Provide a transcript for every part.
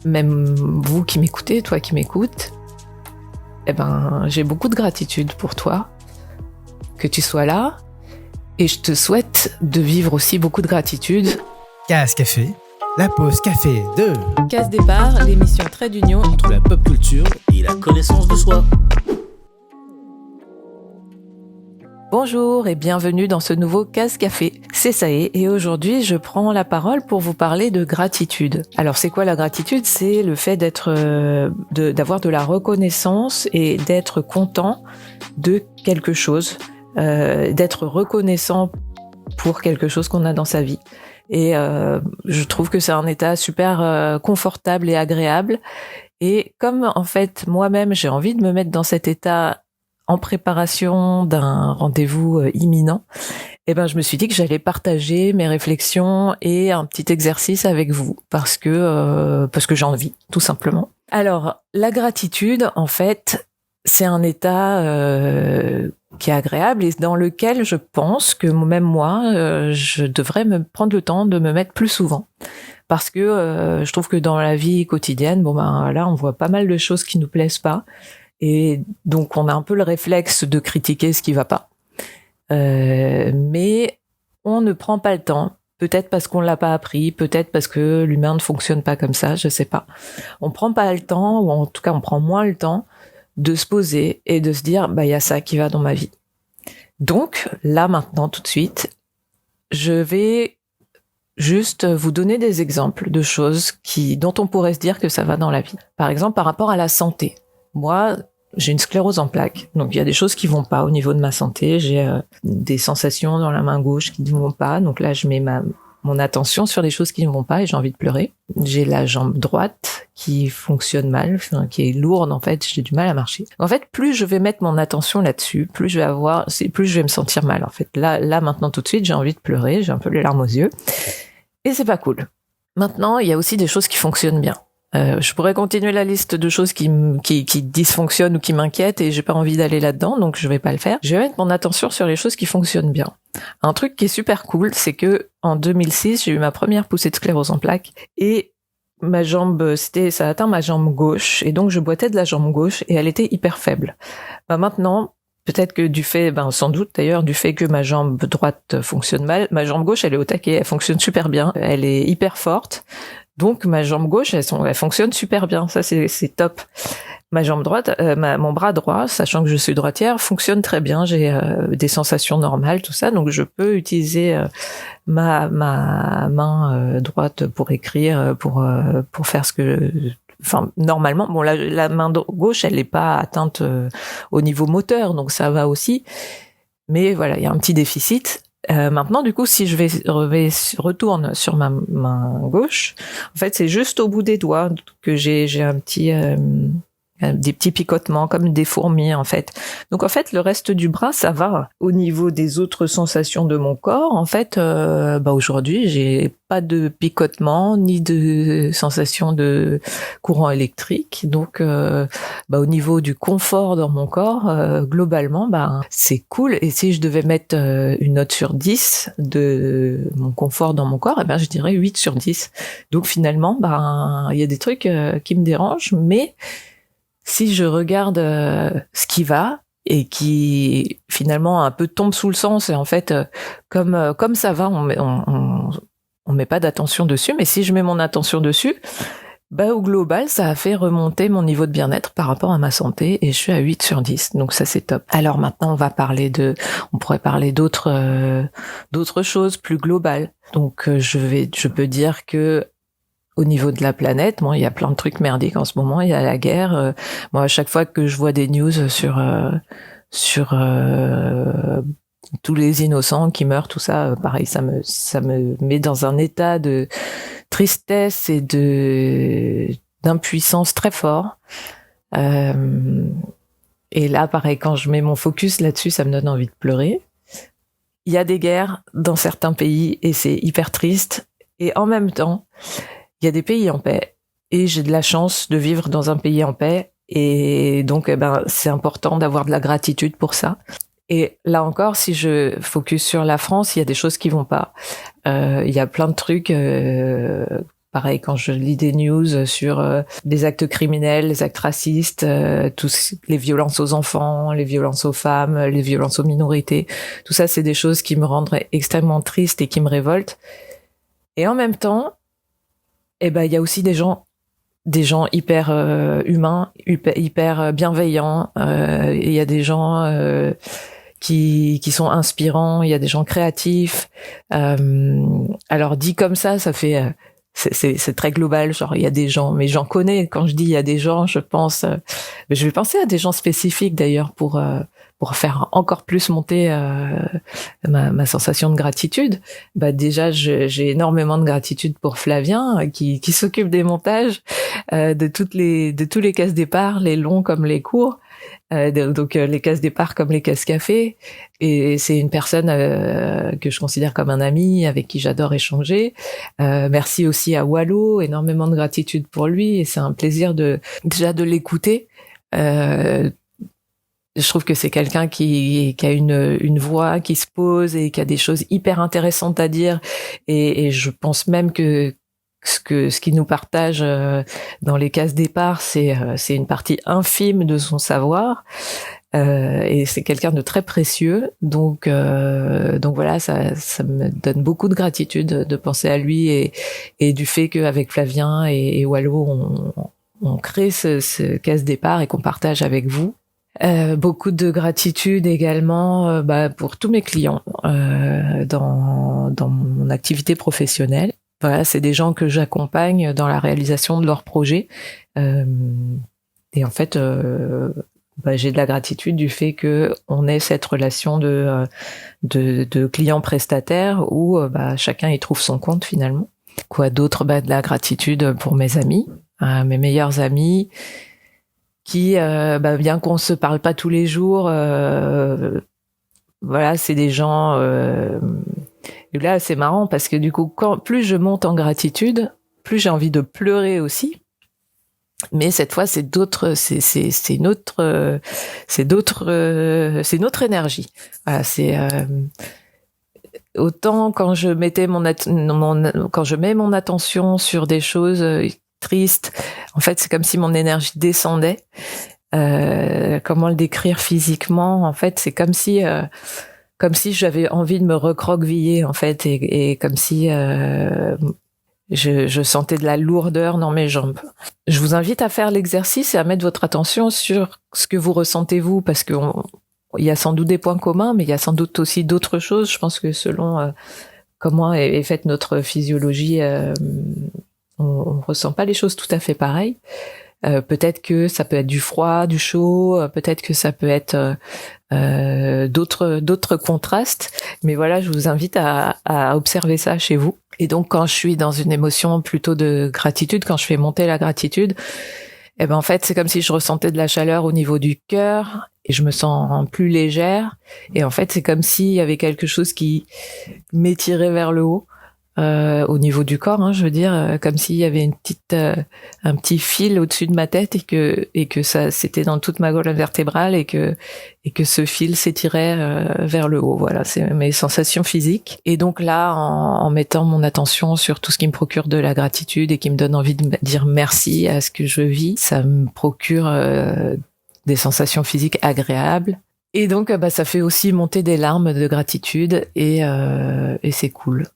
même vous qui m'écoutez, toi qui m'écoutes, j'ai beaucoup de gratitude pour toi, que tu sois là, et je te souhaite de vivre aussi beaucoup de gratitude. Case Café, la pause café de Case Départ, l'émission Trait d'Union entre la pop culture et la connaissance de soi. Bonjour et bienvenue dans ce nouveau Case Café. C'est Saé et aujourd'hui je prends la parole pour vous parler de gratitude. Alors c'est quoi la gratitude ? C'est le fait d'avoir de la reconnaissance et d'être content de quelque chose, d'être reconnaissant pour quelque chose qu'on a dans sa vie. Et je trouve que c'est un état super confortable et agréable. Et comme en fait moi-même j'ai envie de me mettre dans cet état en préparation d'un rendez-vous imminent, je me suis dit que j'allais partager mes réflexions et un petit exercice avec vous parce que j'ai envie, tout simplement. Alors, la gratitude, en fait, c'est un état qui est agréable et dans lequel je pense que même moi, je devrais me prendre le temps de me mettre plus souvent. Parce que je trouve que dans la vie quotidienne, là, on voit pas mal de choses qui nous plaisent pas. Et donc, on a un peu le réflexe de critiquer ce qui va pas. Mais on ne prend pas le temps. Peut-être parce qu'on l'a pas appris, peut-être parce que l'humain ne fonctionne pas comme ça, je sais pas. On prend pas le temps, ou en tout cas, on prend moins le temps de se poser et de se dire, il y a ça qui va dans ma vie. Donc, là, maintenant, tout de suite, je vais juste vous donner des exemples de choses dont on pourrait se dire que ça va dans la vie. Par exemple, par rapport à la santé. Moi, j'ai une sclérose en plaques, donc il y a des choses qui vont pas au niveau de ma santé. J'ai des sensations dans la main gauche qui ne vont pas, donc là je mets mon attention sur les choses qui ne vont pas et j'ai envie de pleurer. J'ai la jambe droite qui fonctionne mal, qui est lourde en fait, j'ai du mal à marcher. En fait, plus je vais mettre mon attention là-dessus, plus je vais me sentir mal en fait. Là maintenant tout de suite, j'ai envie de pleurer, j'ai un peu les larmes aux yeux et c'est pas cool. Maintenant, il y a aussi des choses qui fonctionnent bien. Je pourrais continuer la liste de choses qui dysfonctionnent ou qui m'inquiètent et j'ai pas envie d'aller là-dedans, donc je vais pas le faire. Je vais mettre mon attention sur les choses qui fonctionnent bien. Un truc qui est super cool, c'est que en 2006, j'ai eu ma première poussée de sclérose en plaques et ma jambe, ça a atteint ma jambe gauche et donc je boitais de la jambe gauche et elle était hyper faible. Maintenant, peut-être que sans doute d'ailleurs, du fait que ma jambe droite fonctionne mal, ma jambe gauche, elle est au taquet, elle fonctionne super bien, elle est hyper forte. Donc ma jambe gauche, elle fonctionne super bien, ça c'est top. Ma jambe droite, mon bras droit, sachant que je suis droitière, fonctionne très bien. J'ai des sensations normales, tout ça, donc je peux utiliser ma main droite pour écrire, pour faire normalement. Bon, la main gauche, elle n'est pas atteinte au niveau moteur, donc ça va aussi. Mais voilà, il y a un petit déficit. Maintenant, du coup, si je retourne sur ma main gauche, en fait, c'est juste au bout des doigts que j'ai des petits picotements comme des fourmis, en fait. Donc, en fait, le reste du bras, ça va. Au niveau des autres sensations de mon corps, en fait, aujourd'hui, j'ai pas de picotement ni de sensation de courant électrique. Donc, au niveau du confort dans mon corps, globalement, c'est cool. Et si je devais mettre une note sur 10 de mon confort dans mon corps, je dirais 8 sur 10. Donc, finalement, il y a des trucs qui me dérangent, mais si je regarde ce qui va et qui finalement un peu tombe sous le sens et en fait comme ça va, on met pas d'attention dessus, mais si je mets mon attention dessus, au global, ça a fait remonter mon niveau de bien-être par rapport à ma santé et je suis à 8 sur 10. Donc ça, c'est top. Alors maintenant, on pourrait parler d'autres choses plus globales. Donc je peux dire que au niveau de la planète, il y a plein de trucs merdiques en ce moment. Il y a la guerre. Moi, à chaque fois que je vois des news sur tous les innocents qui meurent, tout ça, pareil, ça me met dans un état de tristesse et d'impuissance très fort. Et là, pareil, quand je mets mon focus là-dessus, ça me donne envie de pleurer. Il y a des guerres dans certains pays et c'est hyper triste. Et en même temps, il y a des pays en paix et j'ai de la chance de vivre dans un pays en paix et donc c'est important d'avoir de la gratitude pour ça. Et là encore, si je focus sur la France, il y a des choses qui vont pas. Il y a plein de trucs pareil, quand je lis des news sur des actes criminels, les actes racistes, tous les violences aux enfants, les violences aux femmes, les violences aux minorités, tout ça, c'est des choses qui me rendent extrêmement triste et qui me révoltent. Et en même temps, il y a aussi des gens hyper humains, hyper bienveillants. Il y a des gens qui sont inspirants. Il y a des gens créatifs. Alors dit comme ça fait c'est très global. Genre il y a des gens, mais j'en connais. Quand je dis il y a des gens, je vais penser à des gens spécifiques d'ailleurs pour faire encore plus monter ma sensation de gratitude. Déjà j'ai énormément de gratitude pour Flavien qui s'occupe des montages de tous les cases départ, les longs comme les courts. Donc les cases départ comme les cases café, et c'est une personne que je considère comme un ami avec qui j'adore échanger. Merci aussi à Wallo, énormément de gratitude pour lui, et c'est un plaisir de l'écouter. Je trouve que c'est quelqu'un qui a une voix qui se pose et qui a des choses hyper intéressantes à dire, et je pense même que ce qui nous partage dans les cases départ, c'est une partie infime de son savoir, et c'est quelqu'un de très précieux. Donc voilà, ça me donne beaucoup de gratitude de penser à lui et du fait qu'avec Flavien et Wallo, on crée ce case départ et qu'on partage avec vous. Beaucoup de gratitude également pour tous mes clients dans mon activité professionnelle. Voilà, c'est des gens que j'accompagne dans la réalisation de leurs projets. Et en fait, j'ai de la gratitude du fait que on ait cette relation de client prestataire où chacun y trouve son compte finalement. Quoi d'autre? De la gratitude pour mes amis, mes meilleurs amis, qui, bien qu'on se parle pas tous les jours, voilà, c'est des gens. Et là, c'est marrant parce que du coup, plus je monte en gratitude, plus j'ai envie de pleurer aussi. Mais cette fois, c'est une autre énergie. Voilà, c'est autant quand je mettais quand je mets mon attention sur des choses tristes, en fait, c'est comme si mon énergie descendait. Comment le décrire physiquement? En fait, c'est comme si j'avais envie de me recroqueviller, en fait, et comme si je sentais de la lourdeur dans mes jambes. Je vous invite à faire l'exercice et à mettre votre attention sur ce que vous ressentez vous, parce que il y a sans doute des points communs, mais il y a sans doute aussi d'autres choses. Je pense que selon comment est faite notre physiologie, on ressent pas les choses tout à fait pareilles. Peut-être que ça peut être du froid, du chaud, peut-être que ça peut être d'autres contrastes, mais voilà, je vous invite à observer ça chez vous. Et donc quand je suis dans une émotion plutôt de gratitude, quand je fais monter la gratitude, en fait c'est comme si je ressentais de la chaleur au niveau du cœur et je me sens plus légère, et en fait c'est comme s'il y avait quelque chose qui m'étirait vers le haut. Au niveau du corps, je veux dire, comme s'il y avait un petit fil au-dessus de ma tête et que ça, c'était dans toute ma colonne vertébrale et que ce fil s'étirait vers le haut. Voilà, c'est mes sensations physiques. Et donc là, en mettant mon attention sur tout ce qui me procure de la gratitude et qui me donne envie de dire merci à ce que je vis, ça me procure des sensations physiques agréables. Et donc, ça fait aussi monter des larmes de gratitude et c'est cool.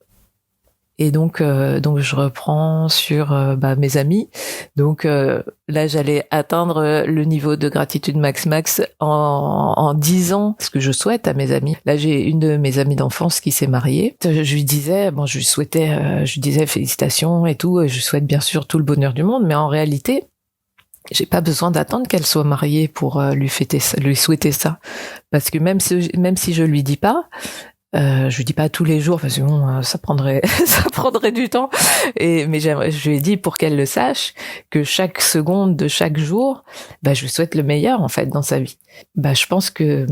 Et donc je reprends sur mes amis. Donc là, j'allais atteindre le niveau de gratitude max en disant ce que je souhaite à mes amis. Là, j'ai une de mes amies d'enfance qui s'est mariée. Je lui disais, je lui disais félicitations et tout. Je souhaite bien sûr tout le bonheur du monde, mais en réalité, j'ai pas besoin d'attendre qu'elle soit mariée pour lui souhaiter ça, parce que même si je lui dis pas. Je lui dis pas tous les jours parce que bon, ça prendrait du temps. Mais je lui ai dit pour qu'elle le sache que chaque seconde de chaque jour, je lui souhaite le meilleur en fait dans sa vie. Je pense que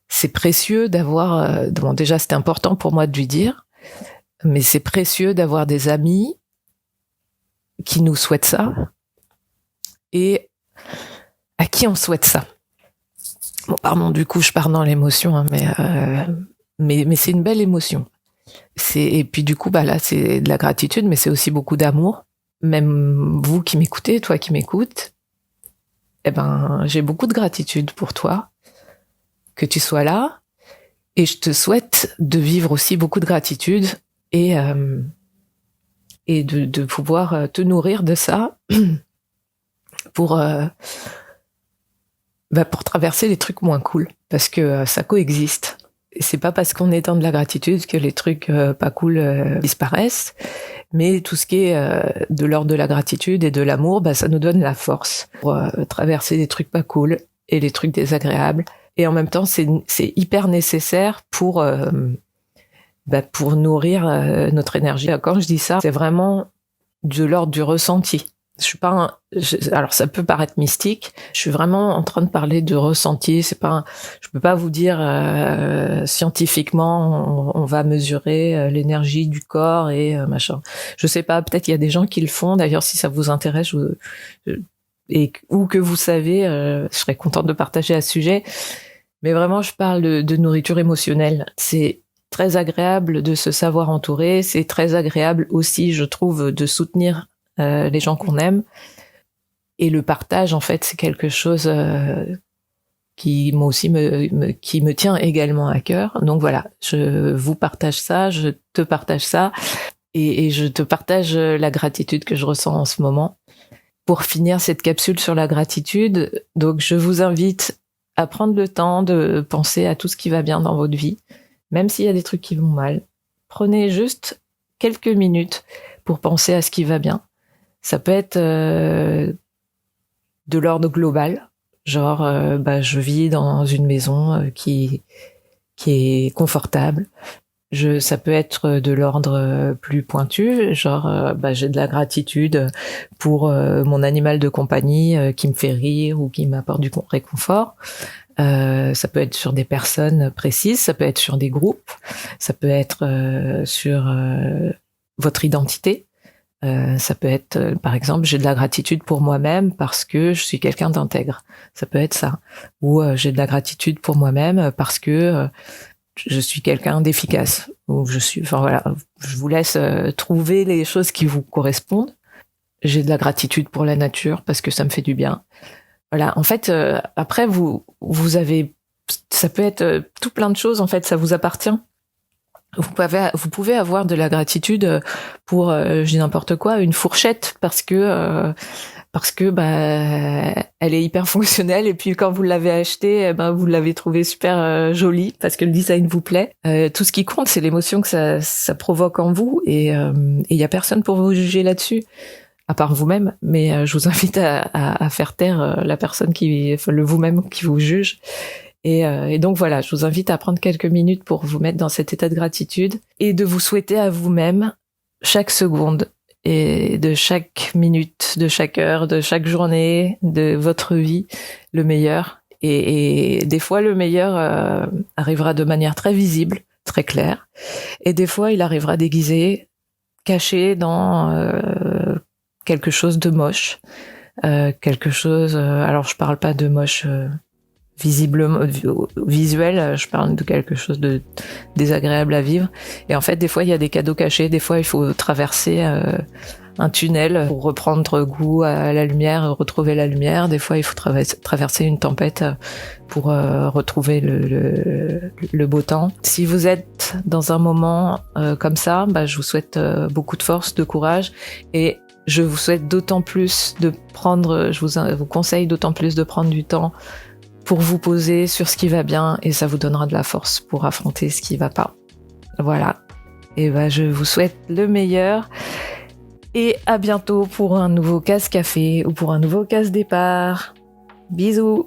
c'est précieux d'avoir. Déjà c'était important pour moi de lui dire, mais c'est précieux d'avoir des amis qui nous souhaitent ça et à qui on souhaite ça. Bon, pardon, du coup je pars dans l'émotion, mais c'est une belle émotion. Et puis du coup, là, c'est de la gratitude, mais c'est aussi beaucoup d'amour. Même vous qui m'écoutez, toi qui m'écoutes, j'ai beaucoup de gratitude pour toi, que tu sois là, et je te souhaite de vivre aussi beaucoup de gratitude et de pouvoir te nourrir de ça pour traverser les trucs moins cool, parce que ça coexiste. Et c'est pas parce qu'on est dans de la gratitude que les trucs pas cool disparaissent, mais tout ce qui est de l'ordre de la gratitude et de l'amour, ça nous donne la force pour traverser les trucs pas cool et les trucs désagréables. Et en même temps, c'est hyper nécessaire pour nourrir notre énergie. Quand je dis ça, c'est vraiment de l'ordre du ressenti. Je suis pas alors ça peut paraître mystique. Je suis vraiment en train de parler de ressenti. Je peux pas vous dire scientifiquement on va mesurer l'énergie du corps et machin. Je sais pas. Peut-être il y a des gens qui le font. D'ailleurs, si ça vous intéresse, ou que vous savez, je serais contente de partager à ce sujet. Mais vraiment, je parle de nourriture émotionnelle. C'est très agréable de se savoir entouré. C'est très agréable aussi, je trouve, de soutenir les gens qu'on aime. Et le partage, en fait, c'est quelque chose qui, moi aussi, qui me tient également à cœur. Donc voilà, je vous partage ça, je te partage ça, et je te partage la gratitude que je ressens en ce moment. Pour finir cette capsule sur la gratitude, donc je vous invite à prendre le temps de penser à tout ce qui va bien dans votre vie, même s'il y a des trucs qui vont mal. Prenez juste quelques minutes pour penser à ce qui va bien. Ça peut être de l'ordre global, genre je vis dans une maison qui est confortable. Ça peut être de l'ordre plus pointu, genre j'ai de la gratitude pour mon animal de compagnie qui me fait rire ou qui m'apporte du réconfort. Ça peut être sur des personnes précises, ça peut être sur des groupes, ça peut être sur votre identité. Ça peut être, par exemple, j'ai de la gratitude pour moi-même parce que je suis quelqu'un d'intègre. Ça peut être ça. Ou j'ai de la gratitude pour moi-même parce que je suis quelqu'un d'efficace. Ou je vous laisse trouver les choses qui vous correspondent. J'ai de la gratitude pour la nature parce que ça me fait du bien. Voilà. En fait, après, vous avez, ça peut être tout plein de choses. En fait, ça vous appartient. Vous pouvez avoir de la gratitude pour, je dis n'importe quoi, une fourchette parce que elle est hyper fonctionnelle, et puis quand vous l'avez achetée, vous l'avez trouvée super jolie parce que le design vous plaît. Tout ce qui compte, c'est l'émotion que ça provoque en vous, et il y a personne pour vous juger là-dessus, à part vous-même. Mais je vous invite à faire taire la personne le vous-même qui vous juge. Et donc voilà, je vous invite à prendre quelques minutes pour vous mettre dans cet état de gratitude et de vous souhaiter à vous-même chaque seconde et de chaque minute, de chaque heure, de chaque journée de votre vie le meilleur. Et des fois, le meilleur arrivera de manière très visible, très claire. Et des fois, il arrivera déguisé, caché dans quelque chose de moche. Quelque chose... alors, je parle pas de moche... visiblement visuel, je parle de quelque chose de désagréable à vivre. Et en fait, des fois, il y a des cadeaux cachés. Des fois, il faut traverser un tunnel pour reprendre goût à la lumière, retrouver la lumière. Des fois, il faut traverser une tempête pour retrouver le beau temps. Si vous êtes dans un moment comme ça, je vous souhaite beaucoup de force, de courage, et je vous souhaite d'autant plus de prendre, je vous conseille d'autant plus de prendre du temps pour vous poser sur ce qui va bien, et ça vous donnera de la force pour affronter ce qui va pas. Voilà. Et je vous souhaite le meilleur, et à bientôt pour un nouveau casse café ou pour un nouveau casse départ. Bisous.